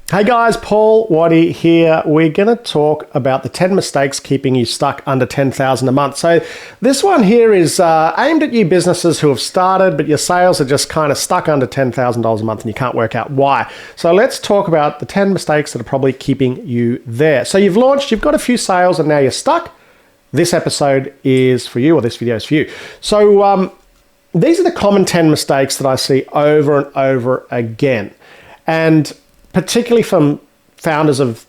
Hey guys, Paul Waddy here. We're going to talk about the 10 mistakes keeping you stuck under $10,000 a month. So this one here is aimed at you businesses who have started, but your sales are just kind of stuck under $10,000 a month and you can't work out why. So let's talk about the 10 mistakes that are probably keeping you there. So you've launched, you've got a few sales and now you're stuck. This episode is for you, or this video is for you. So these are the common 10 mistakes that I see over and over again. And particularly from founders of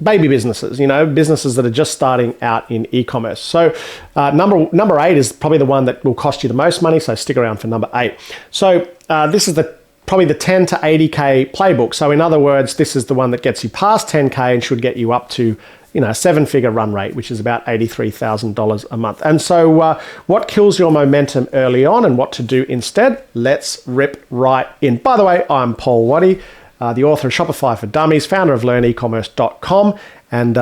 baby businesses, businesses that are just starting out in e-commerce. So number 8 is probably the one that will cost you the most money. So stick around for number 8. So this is probably the 10 to 80K playbook. So in other words, this is the one that gets you past 10K and should get you up to a 7-figure run rate, which is about $83,000 a month. And so what kills your momentum early on and what to do instead? Let's rip right in. By the way, I'm Paul Waddy, the author of Shopify for Dummies, founder of LearnEcommerce.com, and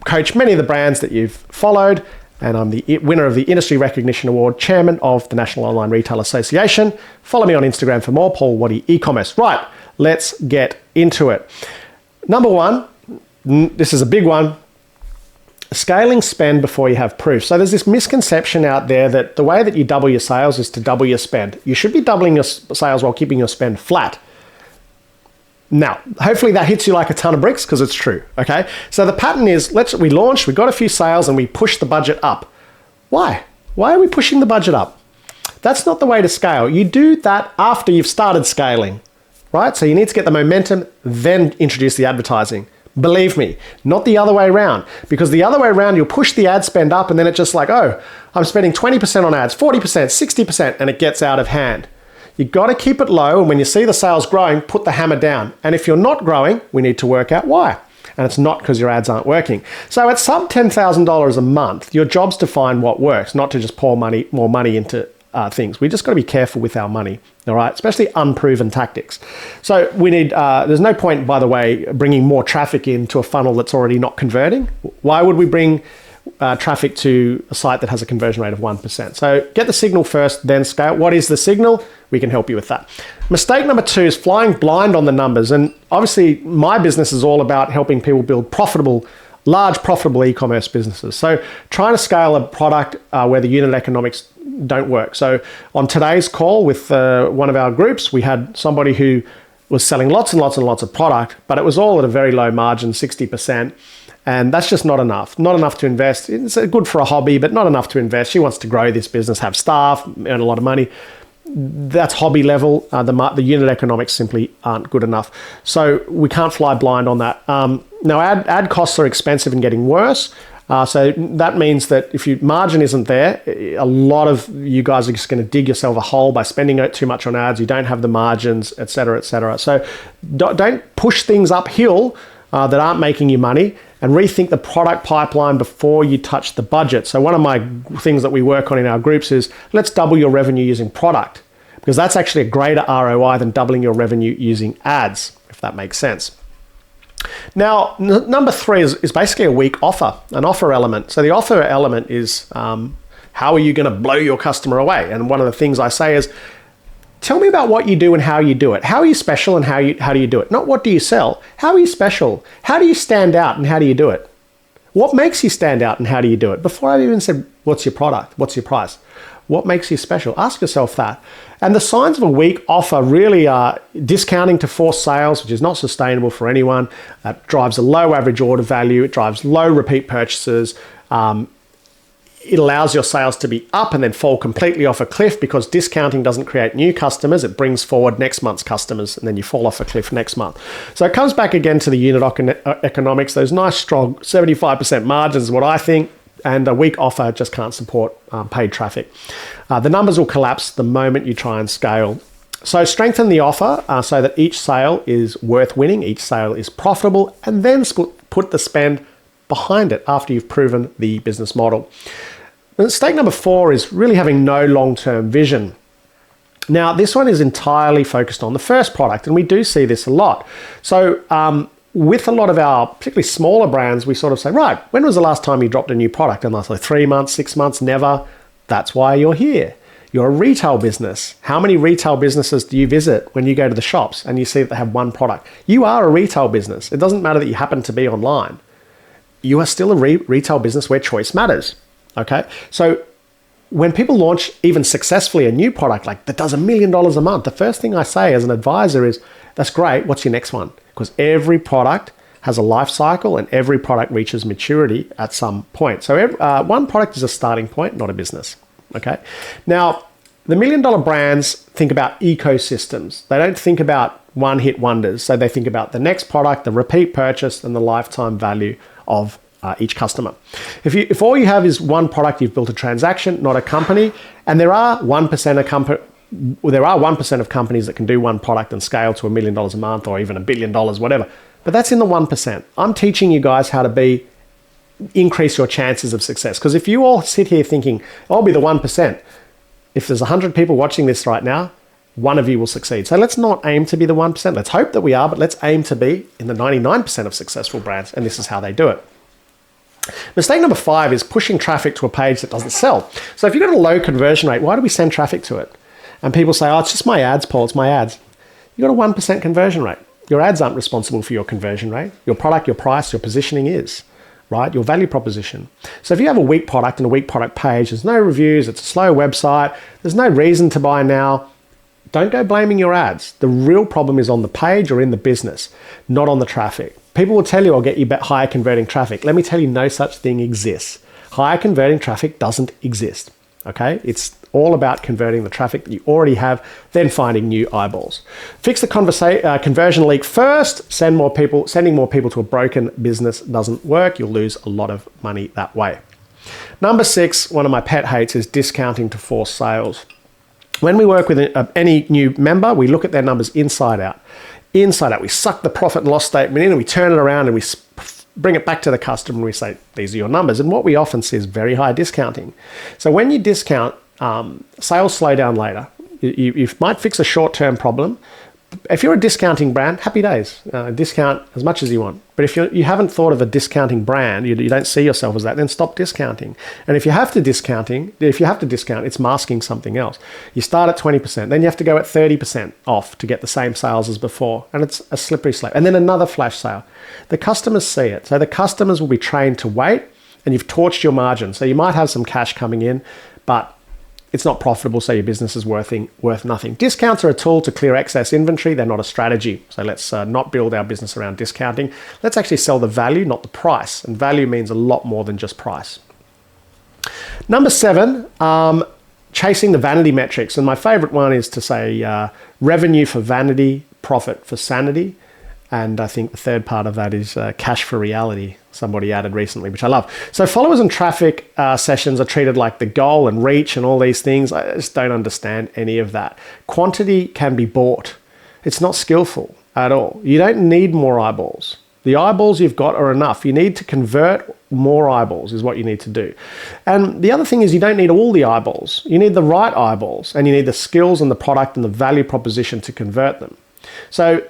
coach many of the brands that you've followed. And I'm the winner of the Industry Recognition Award, chairman of the National Online Retail Association. Follow me on Instagram for more, Paul Waddy Ecommerce. Right, let's get into it. Number 1, this is a big one. Scaling spend before you have proof. So there's this misconception out there that the way that you double your sales is to double your spend. You should be doubling your sales while keeping your spend flat. Now, hopefully that hits you like a ton of bricks because it's true, okay? So the pattern is, we launched, we got a few sales and we pushed the budget up. Why? Why are we pushing the budget up? That's not the way to scale. You do that after you've started scaling, right? So you need to get the momentum, then introduce the advertising. Believe me, not the other way around, because the other way around, you'll push the ad spend up and then it's just like, oh, I'm spending 20% on ads, 40%, 60%, and it gets out of hand. You've got to keep it low, and when you see the sales growing, put the hammer down. And if you're not growing, we need to work out why. And it's not because your ads aren't working. So at sub $10,000 a month, your job's to find what works, not to just pour more money into things. We just got to be careful with our money, all right? Especially unproven tactics. So we need, there's no point, by the way, bringing more traffic into a funnel that's already not converting. Why would we bring traffic to a site that has a conversion rate of 1%? So get the signal first, then scale. What is the signal? We can help you with that. Mistake number 2 is flying blind on the numbers. And obviously my business is all about helping people build large profitable e-commerce businesses. So trying to scale a product where the unit economics don't work. So on today's call with one of our groups, we had somebody who was selling lots and lots and lots of product, but it was all at a very low margin, 60%. And that's just not enough to invest. It's good for a hobby, but not enough to invest. She wants to grow this business, have staff, earn a lot of money. That's hobby level. The unit economics simply aren't good enough. So we can't fly blind on that. Now, ad costs are expensive and getting worse. So that means that if your margin isn't there, a lot of you guys are just going to dig yourself a hole by spending too much on ads. You don't have the margins, et cetera, et cetera. So don't push things uphill that aren't making you money, and rethink the product pipeline before you touch the budget. So one of my things that we work on in our groups is let's double your revenue using product, because that's actually a greater ROI than doubling your revenue using ads, if that makes sense. Now, number 3 is basically a weak offer, an offer element. So the offer element is how are you going to blow your customer away? And one of the things I say is, tell me about what you do and how you do it. How are you special and how do you do it? Not what do you sell. How are you special? How do you stand out and how do you do it? What makes you stand out and how do you do it? Before I've even said, what's your product? What's your price? What makes you special? Ask yourself that. And the signs of a weak offer really are discounting to force sales, which is not sustainable for anyone. It drives a low average order value. It drives low repeat purchases. It allows your sales to be up and then fall completely off a cliff, because discounting doesn't create new customers. It brings forward next month's customers, and then you fall off a cliff next month. So it comes back again to the unit economics. Those nice, strong 75% margins is what I think, and a weak offer just can't support paid traffic. The numbers will collapse the moment you try and scale. So strengthen the offer so that each sale is worth winning, each sale is profitable, and then put the spend behind it after you've proven the business model. Mistake number 4 is really having no long-term vision. Now, this one is entirely focused on the first product, and we do see this a lot. So with a lot of our particularly smaller brands, we sort of say, right, when was the last time you dropped a new product? And they'll say 3 months, 6 months, never. That's why you're here. You're a retail business. How many retail businesses do you visit when you go to the shops and you see that they have one product? You are a retail business. It doesn't matter that you happen to be online. You are still a retail business where choice matters. Okay? So when people launch even successfully a new product like that does $1 million a month, the first thing I say as an advisor is, that's great. What's your next one? Because every product has a life cycle and every product reaches maturity at some point. So one product is a starting point, not a business. Okay. Now, the $1 million brands think about ecosystems. They don't think about one-hit wonders. So they think about the next product, the repeat purchase, and the lifetime value of each customer. If all you have is one product, you've built a transaction, not a company. And there are 1% of companies that can do one product and scale to $1 million a month or even $1 billion, whatever. But that's in the 1%. I'm teaching you guys how to increase your chances of success. Because if you all sit here thinking, I'll be the 1%, if there's 100 people watching this right now, one of you will succeed. So let's not aim to be the 1%. Let's hope that we are, but let's aim to be in the 99% of successful brands. And this is how they do it. Mistake number 5 is pushing traffic to a page that doesn't sell. So if you've got a low conversion rate, why do we send traffic to it? And people say, oh, it's just my ads, Paul, it's my ads. You've got a 1% conversion rate. Your ads aren't responsible for your conversion rate. Your product, your price, your positioning is, right? Your value proposition. So if you have a weak product and a weak product page, there's no reviews, it's a slow website, there's no reason to buy now, don't go blaming your ads. The real problem is on the page or in the business, not on the traffic. People will tell you, I'll get you higher converting traffic. Let me tell you, no such thing exists. Higher converting traffic doesn't exist, okay? It's all about converting the traffic that you already have, then finding new eyeballs. Fix the conversion leak first. Sending more people to a broken business doesn't work. You'll lose a lot of money that way. Number 6, one of my pet hates is discounting to force sales. When we work with any new member, we look at their numbers inside out. Inside out, we suck the profit and loss statement in and we turn it around and we bring it back to the customer and we say, these are your numbers. And what we often see is very high discounting. So when you discount, sales slow down later. You might fix a short-term problem. If you're a discounting brand, happy days. Discount as much as you want. But if you haven't thought of a discounting brand, you don't see yourself as that, then stop discounting. And if you have to discount, it's masking something else. You start at 20%, then you have to go at 30% off to get the same sales as before. And it's a slippery slope. And then another flash sale. The customers see it. So the customers will be trained to wait, and you've torched your margin. So you might have some cash coming in, but it's not profitable, so your business is worth nothing. Discounts are a tool to clear excess inventory. They're not a strategy. So let's not build our business around discounting. Let's actually sell the value, not the price. And value means a lot more than just price. Number 7, chasing the vanity metrics. And my favorite one is to say revenue for vanity, profit for sanity. And I think the third part of that is cash for reality. Somebody added recently, which I love. So followers and traffic sessions are treated like the goal and reach and all these things. I just don't understand any of that. Quantity can be bought. It's not skillful at all. You don't need more eyeballs. The eyeballs you've got are enough. You need to convert more eyeballs is what you need to do. And the other thing is you don't need all the eyeballs. You need the right eyeballs, and you need the skills and the product and the value proposition to convert them. So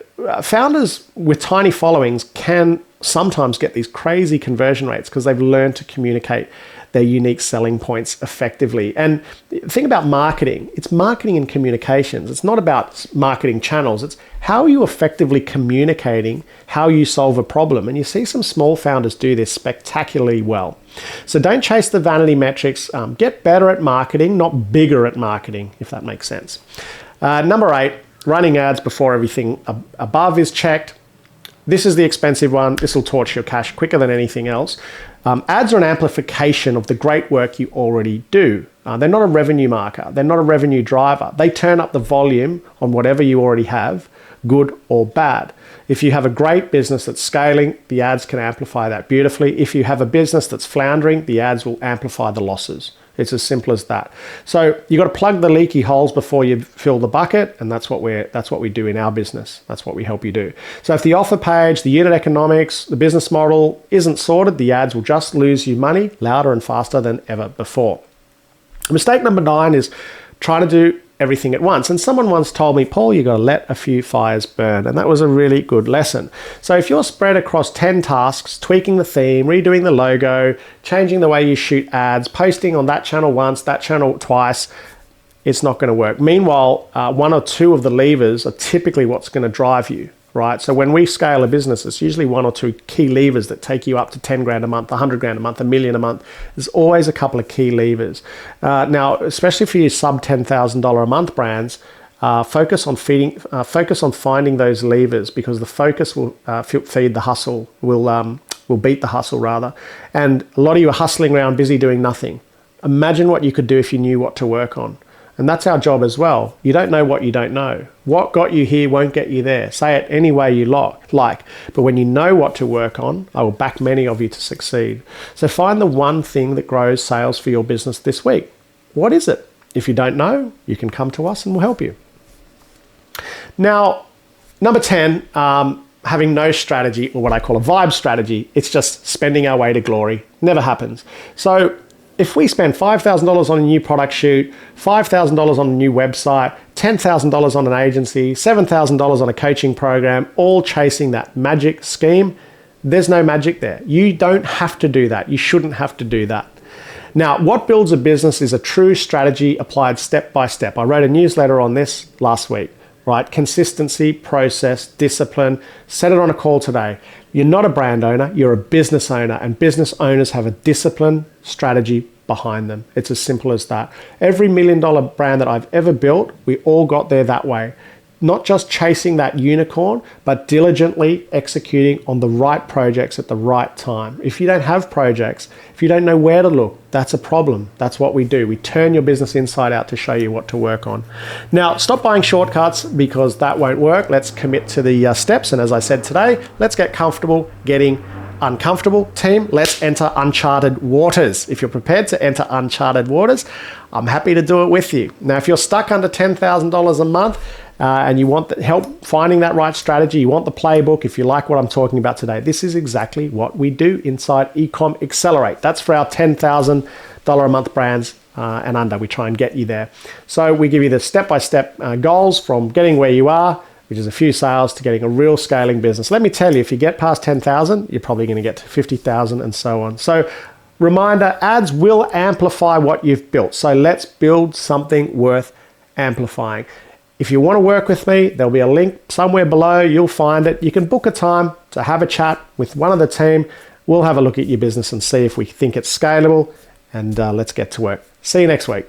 founders with tiny followings can sometimes get these crazy conversion rates because they've learned to communicate their unique selling points effectively. And the thing about marketing, it's marketing and communications. It's not about marketing channels. It's how are you effectively communicating how you solve a problem. And you see some small founders do this spectacularly well. So don't chase the vanity metrics. Get better at marketing, not bigger at marketing, if that makes sense. Number 8, running ads before everything above is checked. This is the expensive one. This will torch your cash quicker than anything else. Ads are an amplification of the great work you already do. They're not a revenue marker. They're not a revenue driver. They turn up the volume on whatever you already have, good or bad. If you have a great business that's scaling, the ads can amplify that beautifully. If you have a business that's floundering, the ads will amplify the losses. It's as simple as that. So you got to plug the leaky holes before you fill the bucket, and that's what we do in our business. That's what we help you do. So if the offer page, the unit economics, the business model isn't sorted, the ads will just lose you money louder and faster than ever before. Mistake number 9 is trying to do everything at once. And someone once told me, Paul, you got to let a few fires burn. And that was a really good lesson. So if you're spread across 10 tasks, tweaking the theme, redoing the logo, changing the way you shoot ads, posting on that channel once, that channel twice, it's not going to work. Meanwhile, one or two of the levers are typically what's going to drive you, right? So when we scale a business, it's usually one or two key levers that take you up to 10 grand a month, 100 grand a month, $1 million a month. There's always a couple of key levers. Now, especially for your sub $10,000 a month brands, focus on finding those levers, because the focus will feed the hustle, will beat the hustle rather. And a lot of you are hustling around, busy doing nothing. Imagine what you could do if you knew what to work on. And that's our job as well. You don't know what you don't know. What got you here won't get you there. Say it any way you like. But when you know what to work on, I will back many of you to succeed. So find the one thing that grows sales for your business this week. What is it? If you don't know, you can come to us and we'll help you. Now, number 10, having no strategy, or what I call a vibe strategy. It's just spending our way to glory. Never happens. So if we spend $5,000 on a new product shoot, $5,000 on a new website, $10,000 on an agency, $7,000 on a coaching program, all chasing that magic scheme, there's no magic there. You don't have to do that. You shouldn't have to do that. Now, what builds a business is a true strategy applied step by step. I wrote a newsletter on this last week, right? Consistency, process, discipline. Set it on a call today. You're not a brand owner, you're a business owner, and business owners have a discipline strategy behind them. It's as simple as that. Every $1 million brand that I've ever built, we all got there that way. Not just chasing that unicorn, but diligently executing on the right projects at the right time. If you don't have projects, if you don't know where to look, that's a problem. That's what we do. We turn your business inside out to show you what to work on. Now, stop buying shortcuts, because that won't work. Let's commit to the steps. And as I said today, let's get comfortable getting uncomfortable. Team, let's enter uncharted waters. If you're prepared to enter uncharted waters, I'm happy to do it with you. Now, if you're stuck under $10,000 a month, and you want help finding that right strategy, you want the playbook, if you like what I'm talking about today, this is exactly what we do inside Ecom Accelerate. That's for our $10,000 a month brands and under. We try and get you there. So we give you the step-by-step goals from getting where you are, which is a few sales, to getting a real scaling business. Let me tell you, if you get past 10,000, you're probably going to get to 50,000 and so on. So reminder, ads will amplify what you've built. So let's build something worth amplifying. If you want to work with me, there'll be a link somewhere below. You'll find it. You can book a time to have a chat with one of the team. We'll have a look at your business and see if we think it's scalable, and let's get to work. See you next week.